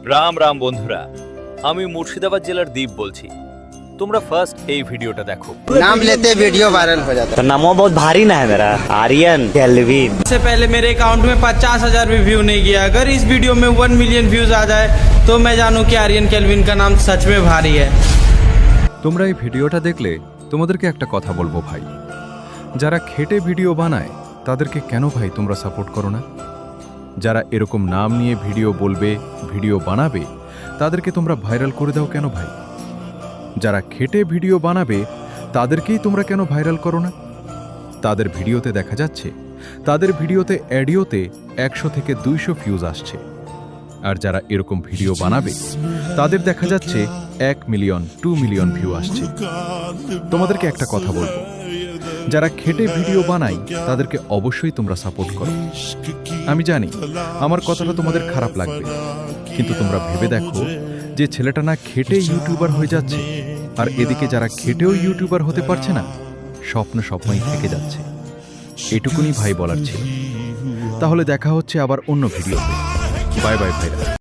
রাম রাম বন্ধুরা, আমি মুর্শিদাবাদ জেলার দীপ বলছি। তোমরা ফার্স্ট এই ভিডিওটা দেখো। नाम लेते वीडियो वायरल हो जाता है। तो नाम बहुत भारी ना है मेरा, आर्यन कैल्विन। इससे पहले मेरे अकाउंट में 50,000 भी व्यू नहीं किया। अगर इस वीडियो में 1 मिलियन व्यूज आ जाए तो मैं जानूं कि आर्यन कैल्विन का नाम सच में भारी है। তোমরা এই ভিডিওটা দেখলে তোমাদেরকে একটা কথা বলবো ভাই, যারা খেটে ভিডিও বানায় তাদেরকে কেন ভাই তোমরা সাপোর্ট করো না? যারা এরকম নাম নিয়ে ভিডিও বলবে, ভিডিও বানাবে, তাদেরকে তোমরা ভাইরাল করে দাও কেন ভাই? যারা খেটে ভিডিও বানাবে তাদেরকেই তোমরা কেন ভাইরাল করো না? তাদের ভিডিওতে দেখা যাচ্ছে, তাদের ভিডিওতে অ্যাডিওতে 100 থেকে 200 ভিউজ আসছে। আর যারা এরকম ভিডিও বানাবে তাদের দেখা যাচ্ছে 1 মিলিয়ন 2 মিলিয়ন ভিউ আসছে। তোমাদেরকে একটা কথা বলবো, যারা খেটে ভিডিও বানায় তাদেরকে অবশ্যই তোমরা সাপোর্ট করো। আমি জানি আমার কথাটা তোমাদের খারাপ লাগবে, কিন্তু তোমরা ভেবে দেখো যে ছেলেটা না খেটে ইউটিউবার হয়ে যাচ্ছে, আর এদিকে যারা খেটেও ইউটিউবার হতে পারছে না, স্বপ্নই থেকে যাচ্ছে। এটুকুনি ভাই বলার ছিল। তাহলে দেখা হচ্ছে আবার অন্য ভিডিওতে। বাই বাই ভাইরা।